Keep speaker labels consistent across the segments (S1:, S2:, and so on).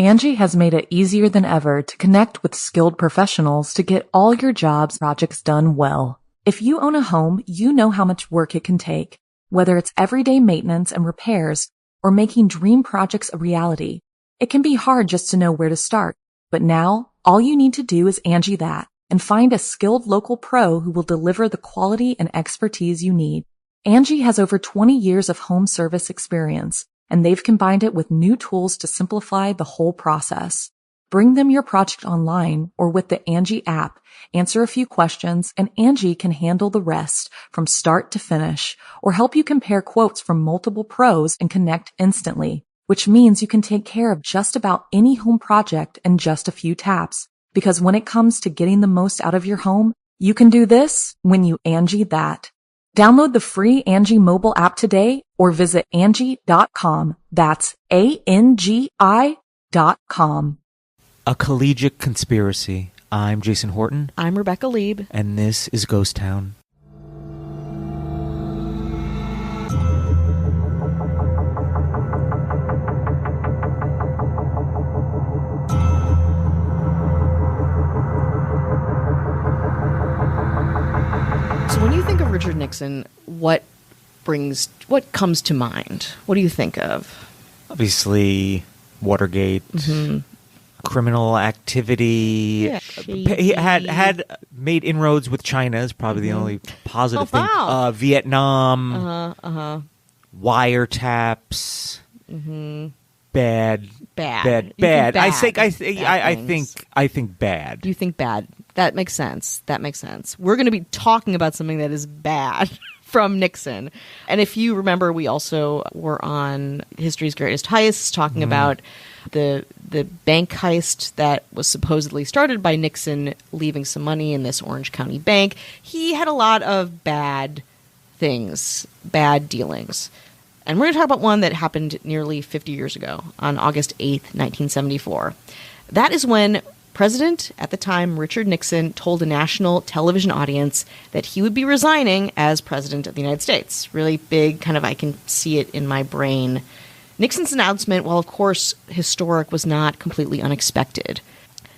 S1: Angie has made it easier than ever to connect with skilled professionals to get all your jobs projects done well. If you own a home, you know how much work it can take, whether it's everyday maintenance and repairs or making dream projects a reality. It can be hard just to know where to start, but now all you need to do is Angie that and find a skilled local pro who will deliver the quality and expertise you need. Angie has over 20 years of home service experience, and they've combined it with new tools to simplify the whole process. Bring them your project online or with the Angie app, answer a few questions, and Angie can handle the rest from start to finish, or help you compare quotes from multiple pros and connect instantly, which means you can take care of just about any home project in just a few taps. Because when it comes to getting the most out of your home, you can do this when you Angie that. Download the free Angie mobile app today or visit Angie.com. That's ANGI.com.
S2: A Collegiate Conspiracy. I'm Jason Horton.
S3: I'm Rebecca Lieb.
S2: And this is Ghost Town.
S3: So when you think of Richard Nixon, what comes to mind? What do you think of?
S2: Obviously, Watergate, criminal activity.
S3: Yeah,
S2: he had made inroads with China is probably the only positive thing. Vietnam, wiretaps, bad. I think bad.
S3: You think bad. That makes sense. We're going to be talking about something that is bad from Nixon. And if you remember, we also were on History's Greatest Heists talking about the bank heist that was supposedly started by Nixon leaving some money in this Orange County bank. He had a lot of bad things, bad dealings. And we're going to talk about one that happened nearly 50 years ago on August 8th, 1974. That is when President, at the time, Richard Nixon, told a national television audience that he would be resigning as President of the United States. Really big, kind of, I can see it in my brain. Nixon's announcement, while of course historic, was not completely unexpected.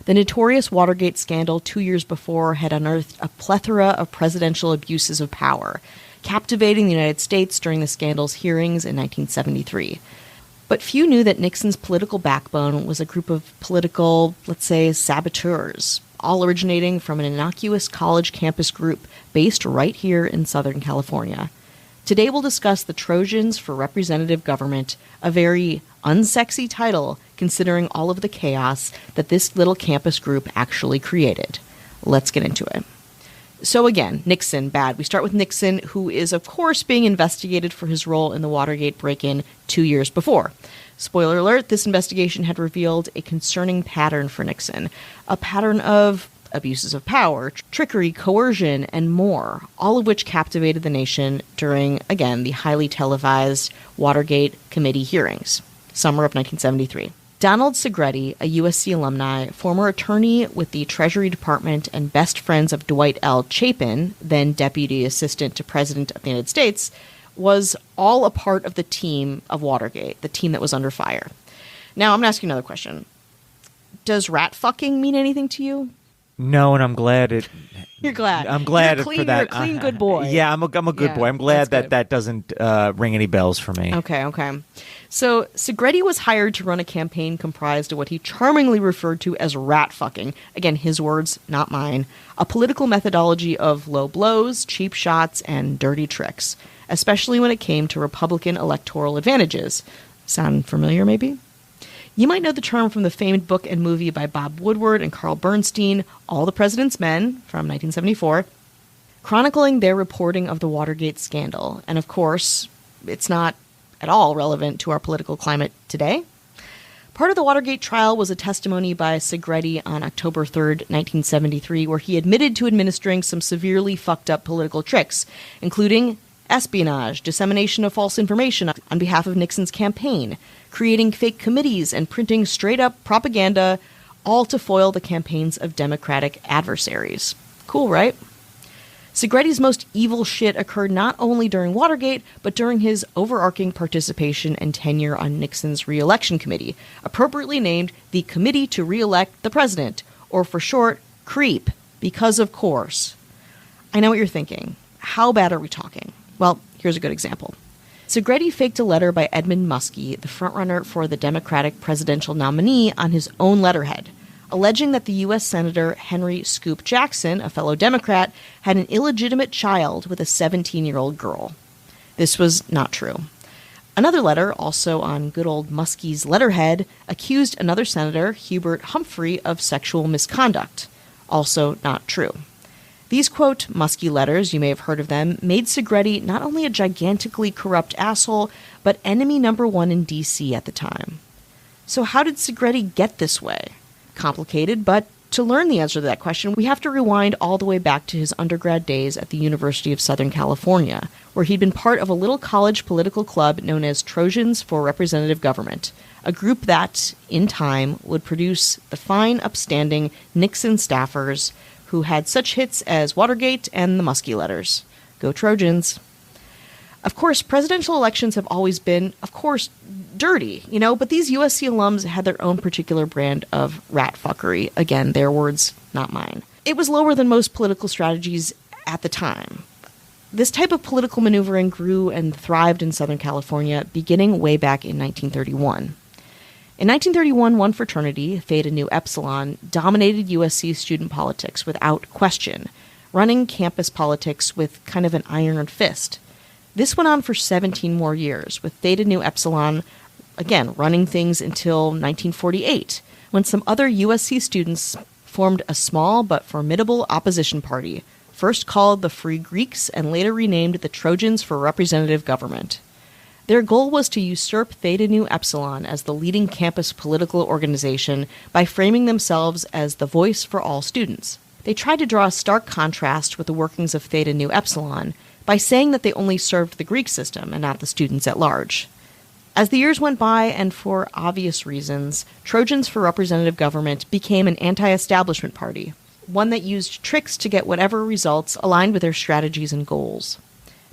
S3: The notorious Watergate scandal 2 years before had unearthed a plethora of presidential abuses of power, captivating the United States during the scandal's hearings in 1973. But few knew that Nixon's political backbone was a group of political, let's say, saboteurs, all originating from an innocuous college campus group based right here in Southern California. Today we'll discuss the Trojans for Representative Government, a very unsexy title considering all of the chaos that this little campus group actually created. Let's get into it. So again, Nixon, bad. We start with Nixon, who is, of course, being investigated for his role in the Watergate break-in 2 years before. Spoiler alert, this investigation had revealed a concerning pattern for Nixon, a pattern of abuses of power, trickery, coercion, and more, all of which captivated the nation during, again, the highly televised Watergate committee hearings, summer of 1973. Donald Segretti, a USC alumni, former attorney with the Treasury Department and best friends of Dwight L. Chapin, then Deputy Assistant to President of the United States, was all a part of the team of Watergate, the team that was under fire. Now, I'm going to ask you another question. Does rat fucking mean anything to you?
S2: No, and I'm glad it...
S3: You're glad.
S2: I'm glad
S3: you're clean,
S2: for that.
S3: You're a clean, good boy.
S2: Yeah, I'm a good boy. I'm glad that doesn't ring any bells for me.
S3: Okay. So Segretti was hired to run a campaign comprised of what he charmingly referred to as rat fucking. Again, his words, not mine. A political methodology of low blows, cheap shots, and dirty tricks, especially when it came to Republican electoral advantages. Sound familiar, maybe? You might know the term from the famed book and movie by Bob Woodward and Carl Bernstein, All the President's Men, from 1974, chronicling their reporting of the Watergate scandal. And of course, it's not at all relevant to our political climate today. Part of the Watergate trial was a testimony by Segretti on October 3rd, 1973, where he admitted to administering some severely fucked up political tricks, including espionage, dissemination of false information on behalf of Nixon's campaign, creating fake committees, and printing straight-up propaganda, all to foil the campaigns of Democratic adversaries. Cool, right? Segretti's most evil shit occurred not only during Watergate, but during his overarching participation and tenure on Nixon's re-election committee, appropriately named the Committee to Re-elect the President, or for short, CREEP, because of course. I know what you're thinking. How bad are we talking? Well, here's a good example. Segretti faked a letter by Edmund Muskie, the frontrunner for the Democratic presidential nominee, on his own letterhead, alleging that the U.S. Senator Henry Scoop Jackson, a fellow Democrat, had an illegitimate child with a 17-year-old girl. This was not true. Another letter, also on good old Muskie's letterhead, accused another senator, Hubert Humphrey, of sexual misconduct. Also not true. These, quote, Muskie letters, you may have heard of them, made Segretti not only a gigantically corrupt asshole, but enemy number one in D.C. at the time. So how did Segretti get this way? Complicated, but to learn the answer to that question, we have to rewind all the way back to his undergrad days at the University of Southern California, where he'd been part of a little college political club known as Trojans for Representative Government, a group that, in time, would produce the fine, upstanding Nixon staffers who had such hits as Watergate and the Muskie letters. Go Trojans. Of course, presidential elections have always been, dirty, but these USC alums had their own particular brand of rat fuckery. Again, their words, not mine. It was lower than most political strategies at the time. This type of political maneuvering grew and thrived in Southern California, beginning way back in 1931. In 1931, one fraternity, Theta Nu Epsilon, dominated USC student politics without question, running campus politics with kind of an iron fist. This went on for 17 more years, with Theta Nu Epsilon, again, running things until 1948, when some other USC students formed a small but formidable opposition party, first called the Free Greeks and later renamed the Trojans for Representative Government. Their goal was to usurp Theta Nu Epsilon as the leading campus political organization by framing themselves as the voice for all students. They tried to draw a stark contrast with the workings of Theta Nu Epsilon by saying that they only served the Greek system and not the students at large. As the years went by, and for obvious reasons, Trojans for Representative Government became an anti-establishment party, one that used tricks to get whatever results aligned with their strategies and goals.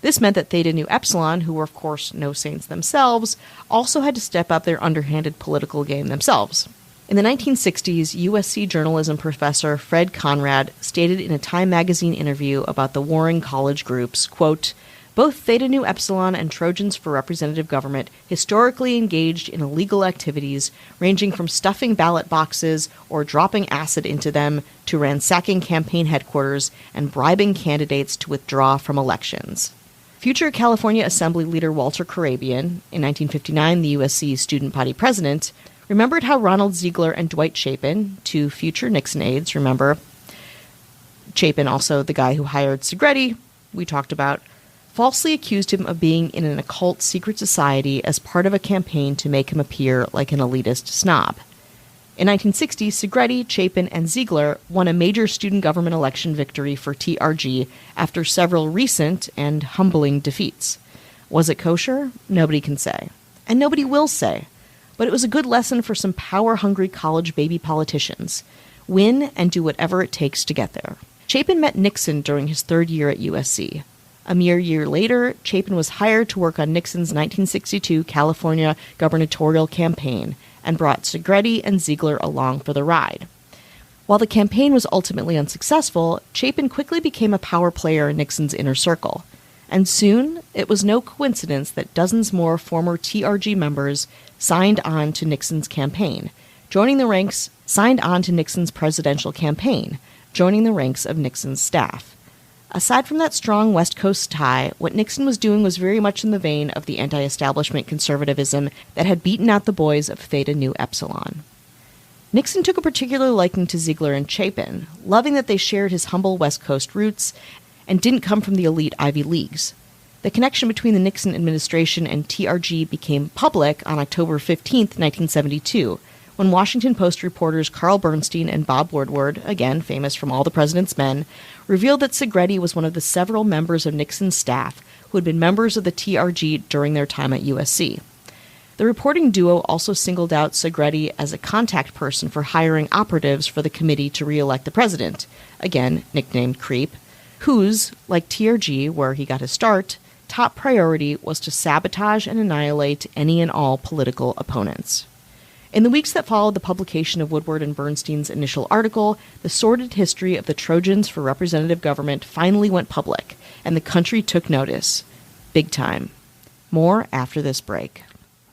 S3: This meant that Theta Nu Epsilon, who were of course no saints themselves, also had to step up their underhanded political game themselves. In the 1960s, USC journalism professor Fred Conrad stated in a Time magazine interview about the warring college groups, quote, both Theta Nu Epsilon and Trojans for Representative Government historically engaged in illegal activities ranging from stuffing ballot boxes or dropping acid into them to ransacking campaign headquarters and bribing candidates to withdraw from elections. Future California Assembly leader Walter Carabian, in 1959 the USC student body president, remembered how Ronald Ziegler and Dwight Chapin, two future Nixon aides, remember, Chapin also the guy who hired Segretti, we talked about, falsely accused him of being in an occult secret society as part of a campaign to make him appear like an elitist snob. In 1960, Segretti, Chapin, and Ziegler won a major student government election victory for TRG after several recent and humbling defeats. Was it kosher? Nobody can say. And nobody will say. But it was a good lesson for some power-hungry college baby politicians. Win and do whatever it takes to get there. Chapin met Nixon during his third year at USC. A mere year later, Chapin was hired to work on Nixon's 1962 California gubernatorial campaign and brought Segretti and Ziegler along for the ride. While the campaign was ultimately unsuccessful, Chapin quickly became a power player in Nixon's inner circle. And soon, it was no coincidence that dozens more former TRG members signed on to Nixon's campaign, joining the ranks of Nixon's staff. Aside from that strong West Coast tie, what Nixon was doing was very much in the vein of the anti-establishment conservatism that had beaten out the boys of Theta Nu Epsilon. Nixon took a particular liking to Ziegler and Chapin, loving that they shared his humble West Coast roots and didn't come from the elite Ivy Leagues. The connection between the Nixon administration and TRG became public on October 15, 1972, when Washington Post reporters Carl Bernstein and Bob Woodward, again famous from All the President's Men, revealed that Segretti was one of the several members of Nixon's staff who had been members of the TRG during their time at USC. The reporting duo also singled out Segretti as a contact person for hiring operatives for the committee to re-elect the president, again nicknamed Creep, whose, like TRG, where he got his start, top priority was to sabotage and annihilate any and all political opponents. In the weeks that followed the publication of Woodward and Bernstein's initial article, the sordid history of the Trojans for representative government finally went public, and the country took notice. Big time. More after this break.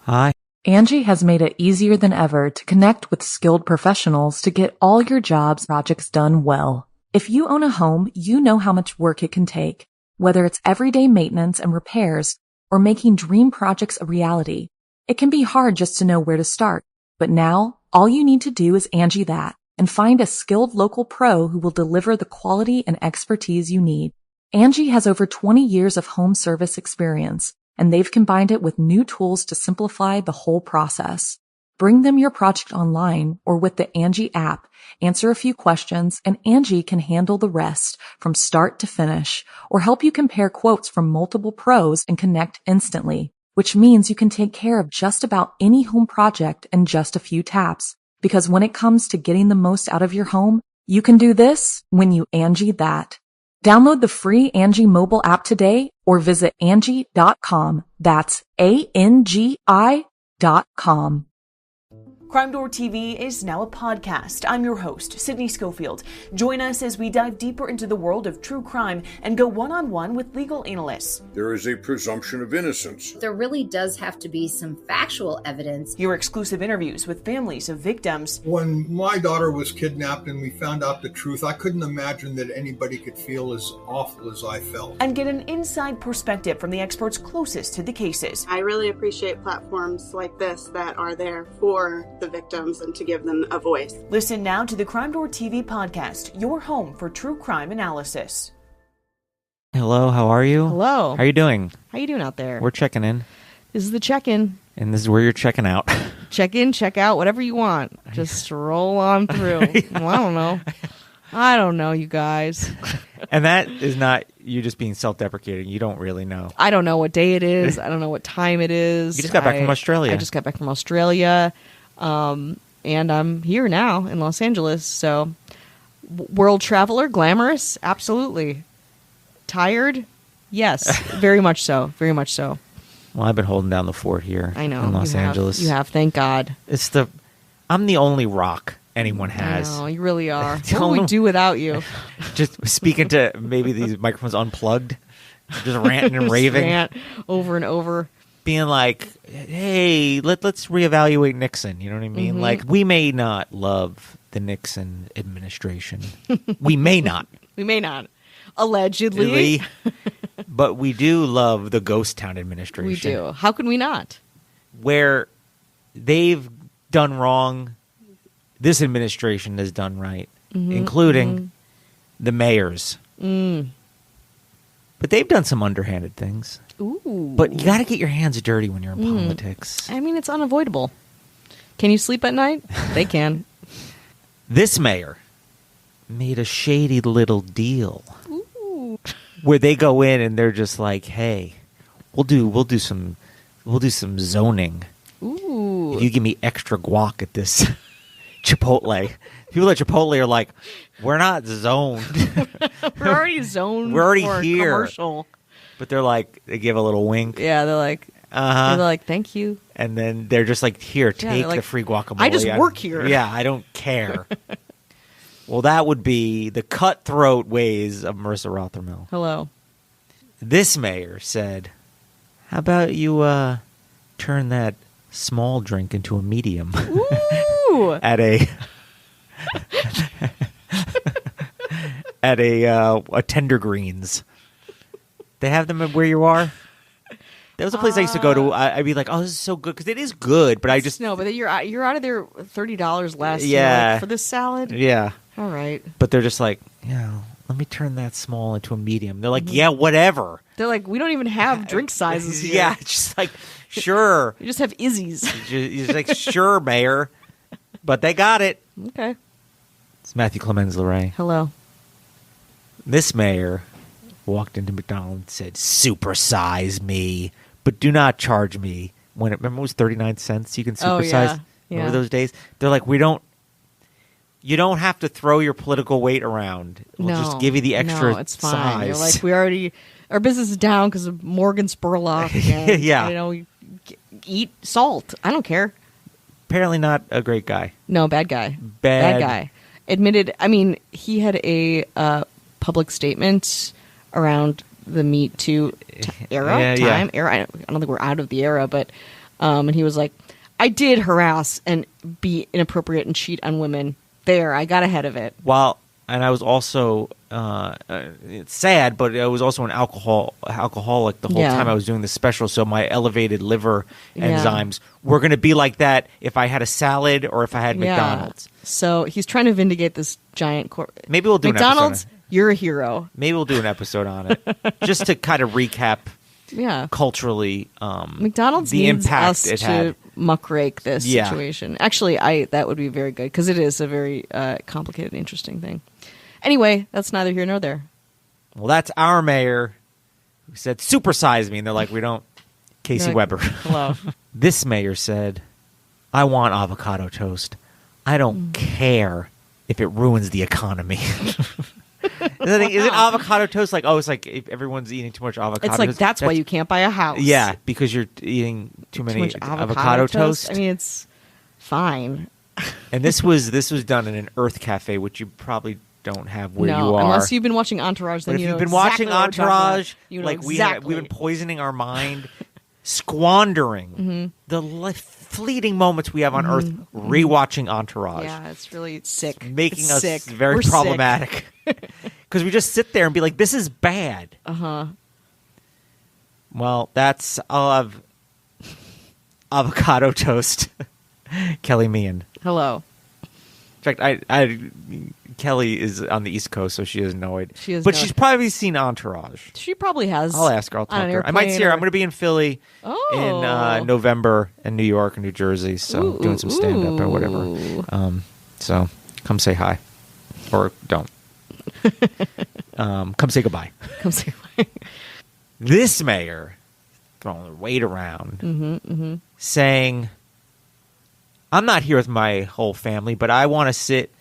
S2: Hi.
S1: Angie has made it easier than ever to connect with skilled professionals to get all your jobs projects done well. If you own a home, you know how much work it can take, whether it's everyday maintenance and repairs or making dream projects a reality. It can be hard just to know where to start. But now, all you need to do is Angie that and find a skilled local pro who will deliver the quality and expertise you need. Angie has over 20 years of home service experience, and they've combined it with new tools to simplify the whole process. Bring them your project online or with the Angie app, answer a few questions, and Angie can handle the rest from start to finish or help you compare quotes from multiple pros and connect instantly, which means you can take care of just about any home project in just a few taps. Because when it comes to getting the most out of your home, you can do this when you Angie that. Download the free Angie mobile app today or visit Angie.com. That's ANGI.com.
S4: Crime Door TV is now a podcast. I'm your host, Sydney Schofield. Join us as we dive deeper into the world of true crime and go one-on-one with legal analysts.
S5: There is a presumption of innocence.
S6: There really does have to be some factual evidence.
S4: Your exclusive interviews with families of victims.
S7: When my daughter was kidnapped and we found out the truth, I couldn't imagine that anybody could feel as awful as I felt.
S4: And get an inside perspective from the experts closest to the cases.
S8: I really appreciate platforms like this that are there for the victims and to give them a voice.
S4: Listen now to the Crime Door TV podcast, your home for true crime analysis.
S2: Hello, how are you?
S3: Hello.
S2: How are you doing?
S3: How you doing out there?
S2: We're checking in.
S3: This is the check-in.
S2: And this is where you're checking out.
S3: Check in, check out, whatever you want. Just roll on through. Well, I don't know, you guys.
S2: And that is not you just being self-deprecating. You don't really know.
S3: I don't know what day it is. I don't know what time it is.
S2: You just got back from Australia.
S3: I just got back from Australia. And I'm here now in Los Angeles. So, world traveler, glamorous? Absolutely. Tired? Yes. Very much so. Very much so.
S2: Well, I've been holding down the fort here in Los Angeles.
S3: You have, thank God.
S2: I'm the only rock anyone has.
S3: I know, you really are. What would we do without you?
S2: Just speaking to maybe these microphones unplugged, just ranting and raving.
S3: Rant over and over.
S2: Being like, hey, let's reevaluate Nixon. You know what I mean?
S3: Mm-hmm.
S2: Like, we may not love the Nixon administration. We may not.
S3: We may not. Allegedly.
S2: But we do love the Ghost Town administration.
S3: We do. How can we not?
S2: Where they've done wrong, this administration has done right, including the mayors. Mm. But they've done some underhanded things.
S3: Ooh.
S2: But you got to get your hands dirty when you're in politics.
S3: I mean, it's unavoidable. Can you sleep at night? They can.
S2: This mayor made a shady little deal.
S3: Ooh.
S2: Where they go in and they're just like, "Hey, we'll do some zoning.
S3: Ooh.
S2: If you give me extra guac at this Chipotle." People at Chipotle are like, "We're not zoned.
S3: We're already zoned.
S2: We're already
S3: for
S2: here."
S3: Commercial.
S2: But they're like, they give a little wink.
S3: Yeah, they're like, they're like, "Thank you."
S2: And then they're just like, "Here, take
S3: like,
S2: the free guacamole.
S3: I just work here."
S2: Yeah, I don't care. Well, that would be the cutthroat ways of Marissa Rothermel.
S3: Hello.
S2: This mayor said, "How about you turn that small drink into a medium?"
S3: Ooh.
S2: at a Tender Greens. They have them where you are. That was a place I used to go to. I'd be like, "Oh, this is so good," because it is good. But I just
S3: no. But then you're out of there $30 less.
S2: Yeah,
S3: like, for this salad.
S2: Yeah.
S3: All right.
S2: But they're just like, let me turn that small into a medium. They're like, yeah, whatever.
S3: They're like, we don't even have drink sizes here.
S2: Yeah, it's just like, sure.
S3: You just have Izzy's.
S2: You're just like, sure, mayor. But they got it.
S3: Okay.
S2: It's Matthew Clemens LeRae.
S3: Hello.
S2: This mayor walked into McDonald's and said, "Supersize me, but do not charge me." Remember it was 39 cents you can supersize?
S3: Yeah.
S2: Remember those days? They're like, we don't You don't have to throw your political weight around. We'll just give you the extra
S3: it's fine.
S2: size.
S3: You're like, our business is down because of Morgan Spurlock. And,
S2: Yeah.
S3: Eat salt. I don't care.
S2: Apparently not a great guy.
S3: No, bad guy.
S2: Bad
S3: guy. Admitted, he had a public statement around the Me Too era. I don't think we're out of the era, but and he was like, I did harass and be inappropriate and cheat on women. There, I got ahead of it.
S2: Well, and I was also, it's sad, but I was also an alcoholic the whole time I was doing this special. So my elevated liver enzymes were going to be like that if I had a salad or if I had McDonald's.
S3: So he's trying to vindicate this giant
S2: Maybe we'll do
S3: McDonald's,
S2: an episode.
S3: You're a hero.
S2: Maybe we'll do an episode on it just to kind of recap. Culturally,
S3: McDonald's
S2: the
S3: needs
S2: impact
S3: us
S2: it
S3: to
S2: had.
S3: muckrake this situation. Actually, that would be very good because it is a very complicated, interesting thing. Anyway, that's neither here nor there.
S2: Well, that's our mayor who said, "Supersize me," and they're like, "We don't." Casey Weber.
S3: Hello.
S2: This mayor said, "I want avocado toast. I don't care if it ruins the economy." Isn't avocado toast like, it's like if everyone's eating too much avocado
S3: it's like
S2: toast,
S3: that's why you can't buy a house.
S2: Yeah, because you're eating too
S3: much
S2: many avocado toast.
S3: It's fine.
S2: And this was done in an Earth Cafe, which you probably don't have where you are.
S3: Unless you've been watching Entourage, then
S2: but if
S3: you
S2: you've
S3: know
S2: been
S3: exactly
S2: watching Entourage,
S3: you know
S2: like
S3: exactly.
S2: we've been poisoning our mind, squandering the fleeting moments we have on Earth rewatching Entourage.
S3: Yeah, it's really sick.
S2: Making
S3: it's
S2: us
S3: sick.
S2: very
S3: We're
S2: problematic. Because we just sit there and be like, this is bad. Well, I'll have avocado toast. Kelly Meehan.
S3: Hello.
S2: In fact, Kelly is on the East Coast, so she doesn't know it.
S3: But
S2: she's probably seen Entourage.
S3: She probably has.
S2: I'll ask her. I'll talk to her. I might see her. I'm going to be in Philly in November, and New York and New Jersey, so doing some stand-up or whatever. So come say hi. Or don't. Come say goodbye.
S3: Come say goodbye.
S2: This mayor throwing their weight around, saying, I'm not here with my whole family, but I want to sit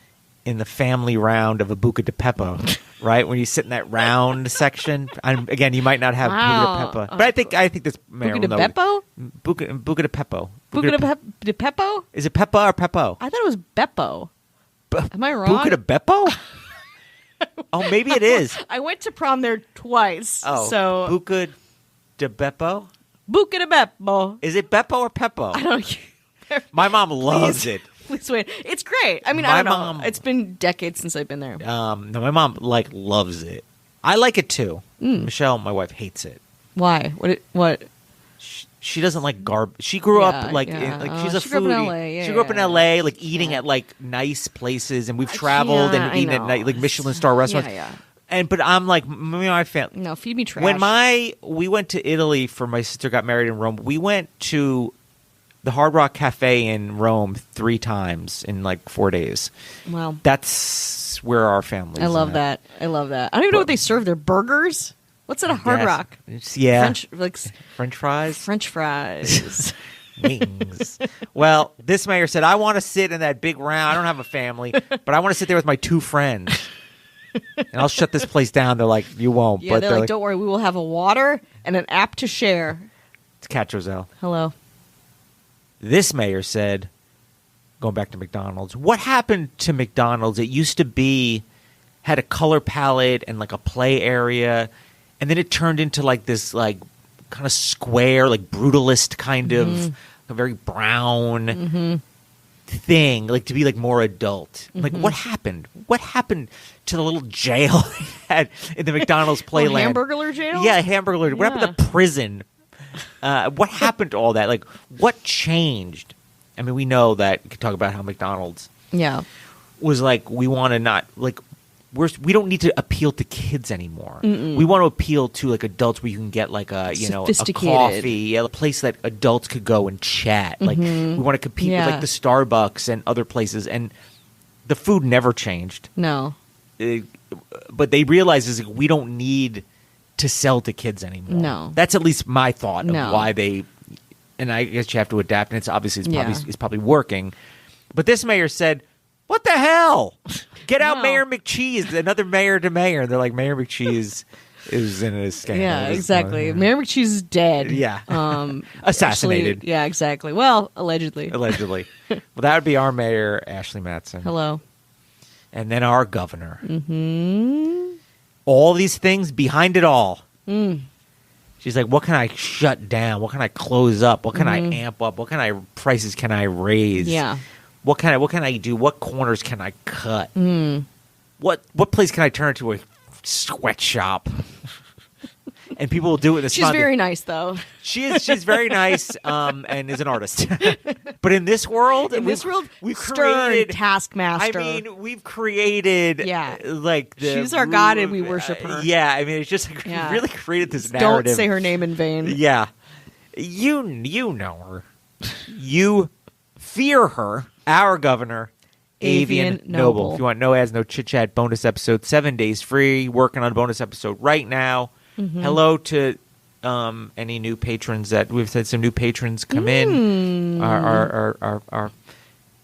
S2: in the family round of a Buca de Beppo, right? When you sit in that round section. Again, you might not have Buca de Beppo. But I think this mayor
S3: Buca de
S2: will know.
S3: Beppo?
S2: Buca de Beppo.
S3: Buca de Beppo?
S2: Is it Peppa or Peppo?
S3: I thought it was Beppo. Am I wrong?
S2: Buca de Beppo? Oh, maybe it is.
S3: I went to prom there twice.
S2: Oh,
S3: so
S2: Buca de Beppo?
S3: Buca de Beppo.
S2: Is it Beppo or Peppo?
S3: I don't know.
S2: My mom loves it.
S3: Please wait. It's great. I mean,
S2: My
S3: I don't know.
S2: mom-
S3: It's been decades since I've been there.
S2: No, my mom loves it. I like it too. Michelle, my wife, hates it.
S3: Why? What?
S2: She doesn't like garbage. She grew up she's a
S3: she grew up in
S2: foodie.
S3: LA. Yeah,
S2: she grew up in LA, like eating
S3: Yeah.
S2: at like nice places, and we've traveled
S3: can't.
S2: and
S3: I
S2: eaten at
S3: know.
S2: night, like Michelin star restaurants.
S3: Yeah.
S2: But I'm like, my family.
S3: No, feed me trash.
S2: When we went to Italy for my sister got married in Rome, we went to the Hard Rock Cafe in Rome 3 times in like 4 days.
S3: Well,
S2: That's where our family.
S3: I love that. I don't even know what they serve. Their burgers. What's at a Hard Rock?
S2: Yeah,
S3: French
S2: fries.
S3: French fries.
S2: Wings. Well, this mayor said, I want to sit in that big round. I don't have a family, but I want to sit there with my 2 friends. And I'll shut this place down. They're like, you won't.
S3: Yeah,
S2: but
S3: they're like, don't worry. We will have a water and an app to share.
S2: It's Cat Roselle.
S3: Hello.
S2: This mayor said, going back to McDonald's, what happened to McDonald's? It used to had a color palette and like a play area, and then it turned into like this like kind of square, like brutalist kind of a very brown thing, like to be like more adult. Like, what happened? What happened to the little jail they had in the McDonald's playland?
S3: Hamburglar jail?
S2: Yeah, Hamburglar. What happened to prison? What happened to all that? Like, what changed? I mean, we know that you could talk about how McDonald's was like, we want to not like we don't need to appeal to kids anymore. We want to appeal to like adults where you can get like a coffee, a place that adults could go and chat. Like we want to compete with like the Starbucks and other places, and the food never changed.
S3: No,
S2: but they realize is like, we don't need to sell to kids anymore.
S3: No,
S2: that's at least my thought of why they. And I guess you have to adapt, and it's obviously it's probably working. But this mayor said, What the hell? Get out
S3: No.
S2: Mayor McCheese, another mayor to mayor. They're like, Mayor McCheese is in a scandal.
S3: Yeah, exactly. Mayor McCheese is dead.
S2: Yeah.
S3: Assassinated.
S2: Assassinated.
S3: Yeah, exactly. Well, allegedly.
S2: Allegedly. Well, that would be our mayor, Ashley Matson.
S3: Hello.
S2: And then our governor. All these things behind it all. She's like, what can I shut down? What can I close up? What can I amp up? What kind of prices can I raise?
S3: Yeah.
S2: What can I do? What corners can I cut? What place can I turn into a sweatshop? And people will do it in a
S3: She's very nice, though.
S2: She's very nice and is an artist. But in this world, we've
S3: stern
S2: created
S3: taskmaster.
S2: I mean, we've created like the
S3: She's our god and we worship her.
S2: Yeah, I mean, it's just like,
S3: Yeah.
S2: we really created this
S3: Don't
S2: narrative.
S3: say her name in vain.
S2: Yeah, you know her. You fear her. Our governor, Avian Noble. If you want no ads, no chit chat, bonus episode, 7 days free. Working on a bonus episode right now. Hello to any new patrons that we've had some new patrons come in. Our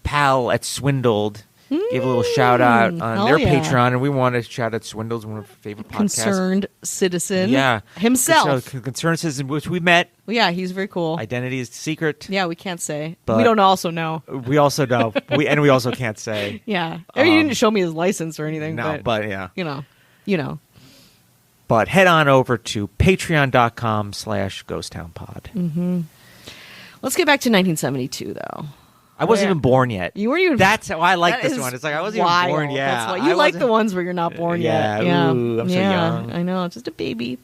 S2: pal at Swindled gave a little shout out on their Patreon, and we want to shout out Swindled's, one of our favorite podcasts.
S3: Concerned citizen.
S2: Yeah,
S3: Himself.
S2: Concerned citizen, which we met.
S3: Well, yeah, he's very cool.
S2: Identity is secret.
S3: Yeah, we can't say.
S2: But
S3: we don't also know.
S2: We also know. we also can't say.
S3: Yeah. He didn't show me his license or anything.
S2: No, but yeah.
S3: You know.
S2: But head on over to patreon.com/ghosttownpod.
S3: Let's get back to 1972, though.
S2: I wasn't even born yet.
S3: You weren't even.
S2: That's how I like
S3: that
S2: this
S3: is
S2: one. It's like I wasn't
S3: wild.
S2: even born yet.
S3: That's why you like the ones where you're not born yet. Yeah.
S2: Ooh, I'm so young.
S3: I know. Just a baby.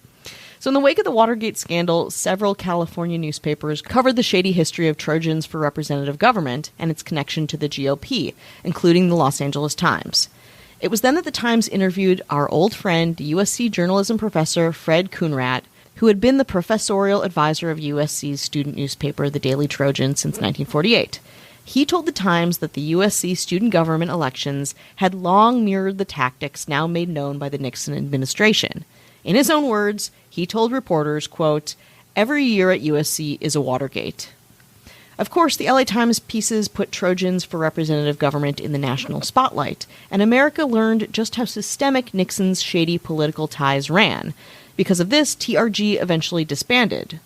S3: So in the wake of the Watergate scandal, several California newspapers covered the shady history of Trojans for representative government and its connection to the GOP, including the Los Angeles Times. It was then that the Times interviewed our old friend, USC journalism professor Fred Coonrat, who had been the professorial advisor of USC's student newspaper, the Daily Trojan, since 1948. He told the Times that the USC student government elections had long mirrored the tactics now made known by the Nixon administration. In his own words, he told reporters, quote, "Every year at USC is a Watergate." Of course, the LA Times pieces put Trojans for representative government in the national spotlight, and America learned just how systemic Nixon's shady political ties ran. Because of this, TRG eventually disbanded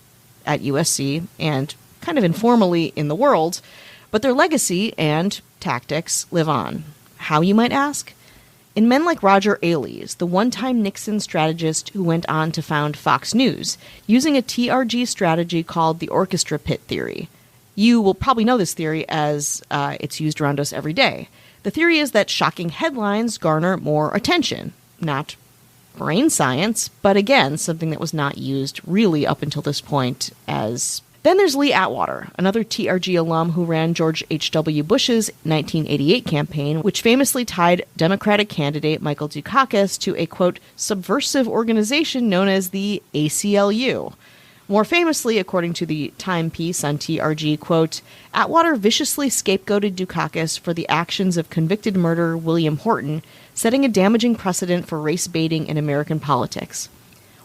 S3: at USC and kind of informally in the world, but their legacy and tactics live on. How, you might ask? In men like Roger Ailes, the one-time Nixon strategist who went on to found Fox News, using a TRG strategy called the orchestra pit theory. You will probably know this theory as it's used around us every day. The theory is that shocking headlines garner more attention. Not brain science, but again, something that was not used really up until this point as... Then there's Lee Atwater, another TRG alum who ran George H.W. Bush's 1988 campaign, which famously tied Democratic candidate Michael Dukakis to a, quote, subversive organization known as the ACLU. More famously, according to the Time piece on TRG, quote, Atwater viciously scapegoated Dukakis for the actions of convicted murderer William Horton, setting a damaging precedent for race baiting in American politics.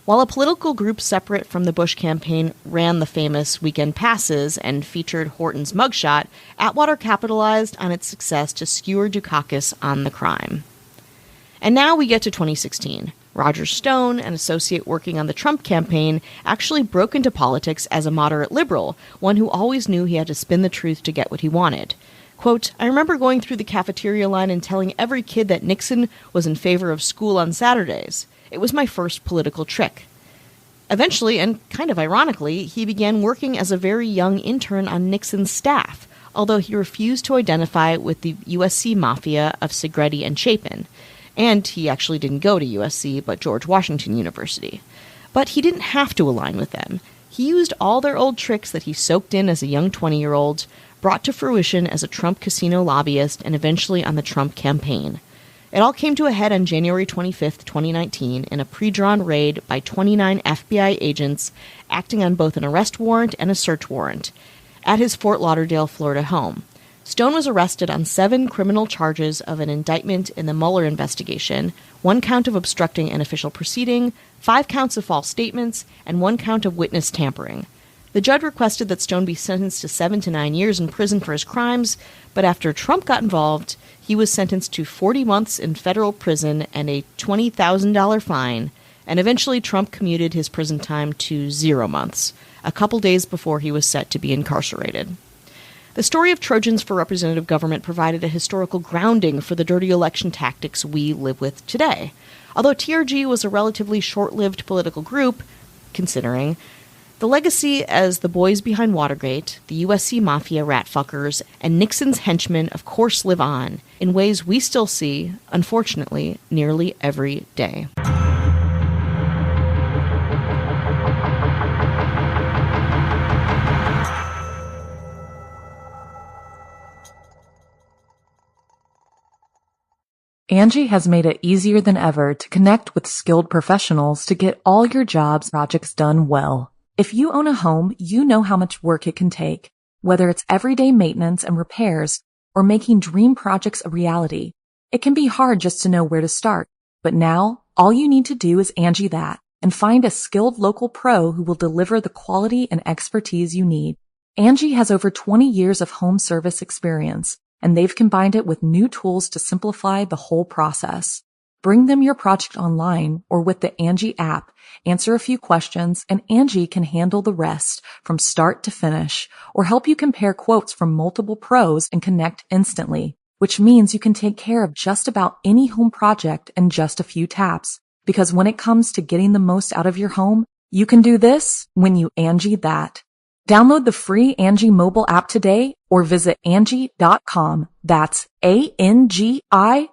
S3: While a political group separate from the Bush campaign ran the famous weekend passes and featured Horton's mugshot, Atwater capitalized on its success to skewer Dukakis on the crime. And now we get to 2016. Roger Stone, an associate working on the Trump campaign, actually broke into politics as a moderate liberal, one who always knew he had to spin the truth to get what he wanted. Quote, I remember going through the cafeteria line and telling every kid that Nixon was in favor of school on Saturdays. It was my first political trick. Eventually, and kind of ironically, he began working as a very young intern on Nixon's staff, although he refused to identify with the USC mafia of Segretti and Chapin. And he actually didn't go to USC, but George Washington University. But he didn't have to align with them. He used all their old tricks that he soaked in as a young 20-year-old, brought to fruition as a Trump casino lobbyist, and eventually on the Trump campaign. It all came to a head on January 25th, 2019, in a pre-drawn raid by 29 FBI agents acting on both an arrest warrant and a search warrant at his Fort Lauderdale, Florida home. Stone was arrested on 7 criminal charges of an indictment in the Mueller investigation, 1 count of obstructing an official proceeding, 5 counts of false statements, and 1 count of witness tampering. The The judge requested that Stone be sentenced to 7 to 9 years in prison for his crimes, but after Trump got involved, he was sentenced to 40 months in federal prison and a $20,000 fine, and eventually Trump commuted his prison time to 0 months, a couple days before he was set to be incarcerated. The story of Trojans for representative government provided a historical grounding for the dirty election tactics we live with today. Although TRG was a relatively short-lived political group, considering, the legacy as the boys behind Watergate, the USC Mafia ratfuckers, and Nixon's henchmen of course live on, in ways we still see, unfortunately, nearly every day.
S1: Angie has made it easier than ever to connect with skilled professionals to get all your jobs projects done well. If you own a home, you know how much work it can take, whether it's everyday maintenance and repairs or making dream projects a reality. It can be hard just to know where to start, but now all you need to do is Angie that and find a skilled local pro who will deliver the quality and expertise you need. Angie has over 20 years of home service experience, and they've combined it with new tools to simplify the whole process. Bring them your project online or with the Angie app, answer a few questions, and Angie can handle the rest from start to finish, or help you compare quotes from multiple pros and connect instantly, which means you can take care of just about any home project in just a few taps. Because when it comes to getting the most out of your home, you can do this when you Angie that. Download the free Angie mobile app today or visit Angie.com. That's ANGI.com.